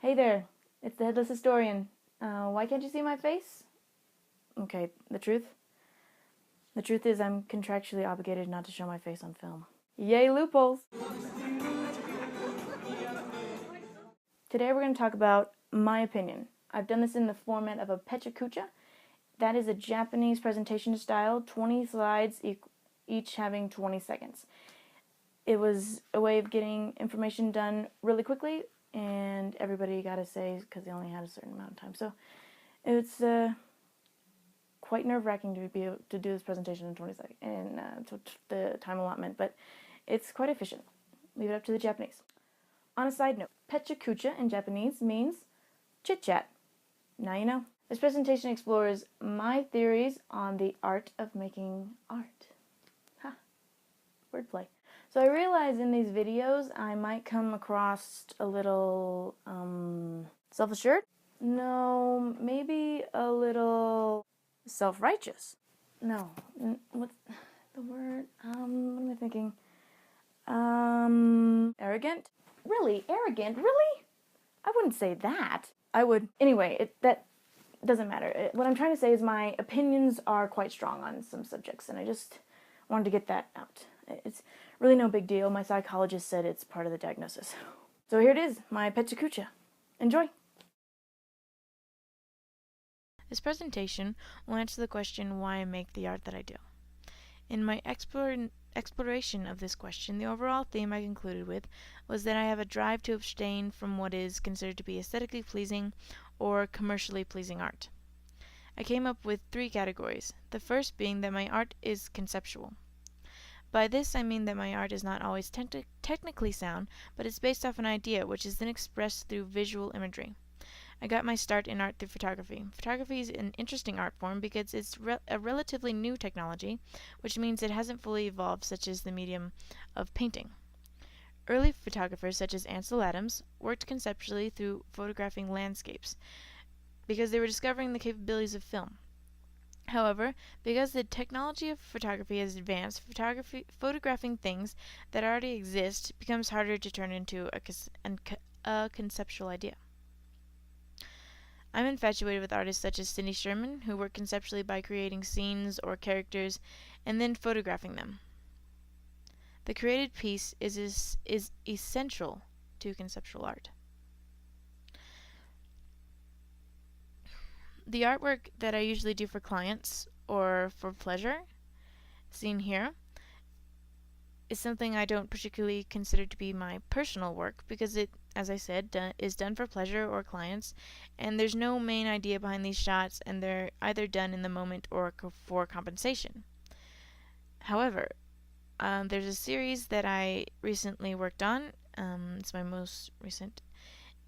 Hey there, it's the Headless Historian. Why can't you see my face? Okay, the truth? The truth is I'm contractually obligated not to show my face on film. Yay, loopholes! Today we're going to talk about my opinion. I've done this in the format of a pechakucha. That is a Japanese presentation style, 20 slides, each having 20 seconds. It was a way of getting information done really quickly, and everybody got a say because they only had a certain amount of time. So it's quite nerve-wracking to be able to do this presentation in 20 seconds, and the time allotment, but it's quite efficient. Leave it up to the Japanese. On a side note, pechakucha in Japanese means chit-chat. Now you know. This presentation explores my theories on the art of making art. Ha! Wordplay. So I realize in these videos I might come across a little, self-assured? No, maybe a little self-righteous. No, what's the word? What am I thinking? Arrogant? Really? Arrogant? Really? I wouldn't say that. I would. Anyway, that doesn't matter. What I'm trying to say is my opinions are quite strong on some subjects, and I just wanted to get that out. It's really no big deal. My psychologist said it's part of the diagnosis. So here it is, my pechakucha. Enjoy! This presentation will answer the question why I make the art that I do. In my exploration of this question, the overall theme I concluded with was that I have a drive to abstain from what is considered to be aesthetically pleasing or commercially pleasing art. I came up with 3 categories, the first being that my art is conceptual. By this I mean that my art is not always technically sound, but it's based off an idea which is then expressed through visual imagery. I got my start in art through photography. Photography is an interesting art form because it's a relatively new technology, which means it hasn't fully evolved, such as the medium of painting. Early photographers, such as Ansel Adams, worked conceptually through photographing landscapes because they were discovering the capabilities of film. However, because the technology of photography has advanced, photographing things that already exist becomes harder to turn into a conceptual idea. I'm infatuated with artists such as Cindy Sherman, who work conceptually by creating scenes or characters and then photographing them. The created piece is essential to conceptual art. The artwork that I usually do for clients or for pleasure, seen here, is something I don't particularly consider to be my personal work because it, as I said, is done for pleasure or clients, and there's no main idea behind these shots, and they're either done in the moment or for compensation. However, there's a series that I recently worked on, it's my most recent,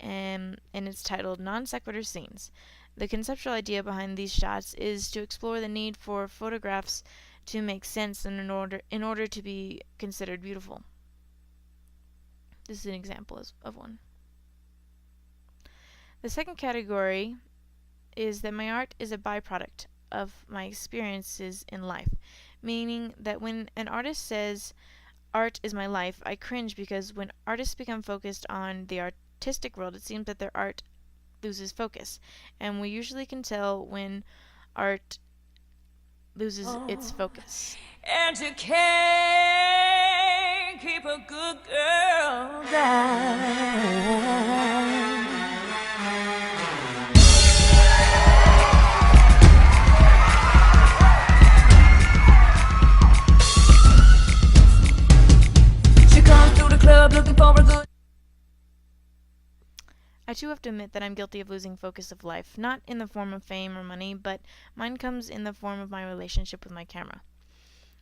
and it's titled Non Sequitur Scenes. The conceptual idea behind these shots is to explore the need for photographs to make sense in order to be considered beautiful. This is an example of one. The second category is that my art is a byproduct of my experiences in life, meaning that when an artist says, "Art is my life," I cringe because when artists become focused on the artistic world, it seems that their art loses focus, and we usually can tell when art loses its focus. And you can't keep a good girl down. She comes through the club looking for a good. I too have to admit that I'm guilty of losing focus of life, not in the form of fame or money, but mine comes in the form of my relationship with my camera.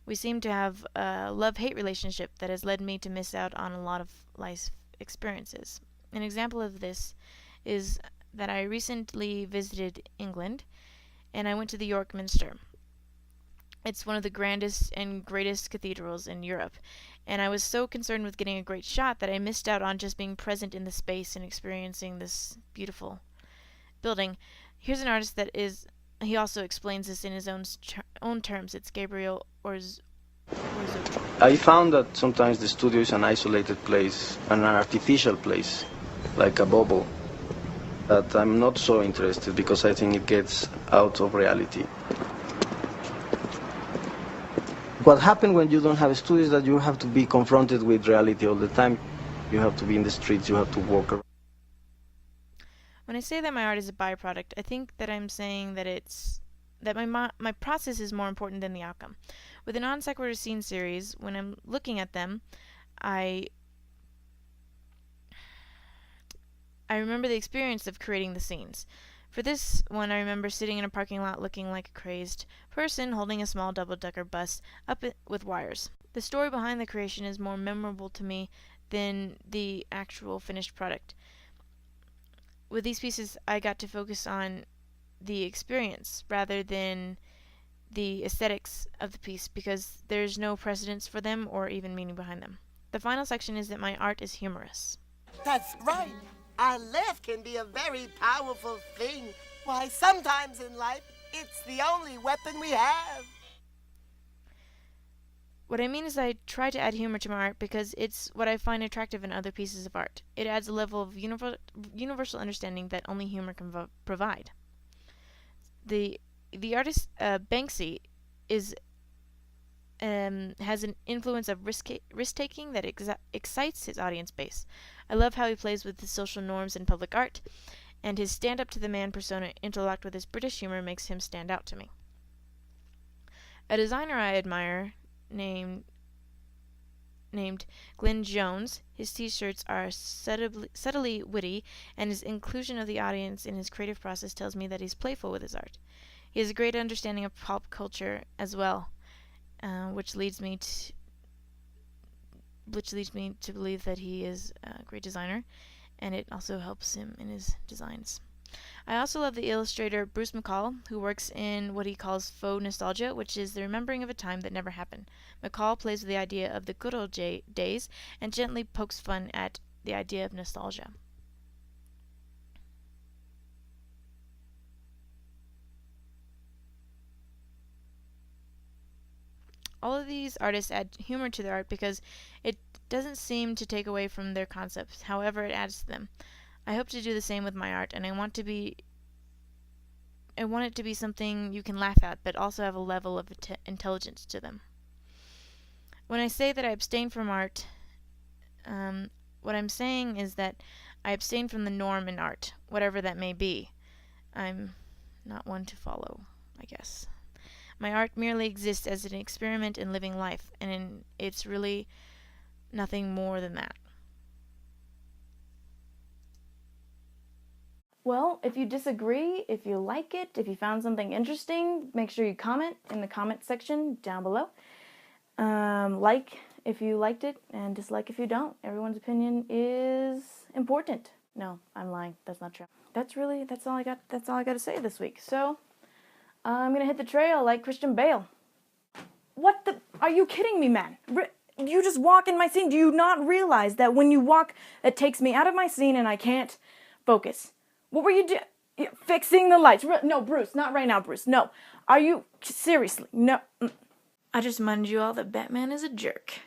We seem to have a love-hate relationship that has led me to miss out on a lot of life experiences. An example of this is that I recently visited England, and I went to the York Minster. It's one of the grandest and greatest cathedrals in Europe, and I was so concerned with getting a great shot that I missed out on just being present in the space and experiencing this beautiful building. Here's an artist he also explains this in his own terms. It's Gabriel Orzocho. I found that sometimes the studio is an isolated place, an artificial place, like a bubble. that I'm not so interested because I think it gets out of reality. What happens when you don't have a studio is that you have to be confronted with reality all the time. You have to be in the streets, you have to walk around. When I say that my art is a byproduct, I think that I'm saying that my process is more important than the outcome. With the Non Sequitur Scene series, when I'm looking at them, I remember the experience of creating the scenes. For this one, I remember sitting in a parking lot looking like a crazed person holding a small double-decker bus up with wires. The story behind the creation is more memorable to me than the actual finished product. With these pieces, I got to focus on the experience rather than the aesthetics of the piece because there's no precedence for them or even meaning behind them. The final section is that my art is humorous. That's right. Our laugh can be a very powerful thing. Why, sometimes in life, it's the only weapon we have. What I mean is I try to add humor to my art because it's what I find attractive in other pieces of art. It adds a level of universal understanding that only humor can provide. The artist Banksy has an influence of risk-taking that excites his audience base. I love how he plays with the social norms in public art, and his stand-up-to-the-man persona interlocked with his British humor makes him stand out to me. A designer I admire, named Glenn Jones, his t-shirts are subtly witty, and his inclusion of the audience in his creative process tells me that he's playful with his art. He has a great understanding of pop culture as well, which leads me to believe that he is a great designer, and it also helps him in his designs. I also love the illustrator Bruce McCall, who works in what he calls faux nostalgia, which is the remembering of a time that never happened. McCall plays with the idea of the good old days and gently pokes fun at the idea of nostalgia. All of these artists add humor to their art because it doesn't seem to take away from their concepts, however it adds to them. I hope to do the same with my art, and I want it to be something you can laugh at, but also have a level of intelligence to them. When I say that I abstain from art, what I'm saying is that I abstain from the norm in art, whatever that may be. I'm not one to follow, I guess. My art merely exists as an experiment in living life, and it's really nothing more than that. Well, if you disagree, if you like it, if you found something interesting, make sure you comment in the comment section down below. Like if you liked it, and dislike if you don't. Everyone's opinion is important. No, I'm lying. That's not true. That's all I got to say this week. So, I'm gonna hit the trail like Christian Bale. What the? Are you kidding me, man? You just walk in my scene. Do you not realize that when you walk, it takes me out of my scene and I can't focus? What were you doing? Fixing the lights. No, Bruce, not right now, Bruce. No. Are you, seriously, no. I just reminded you all that Batman is a jerk.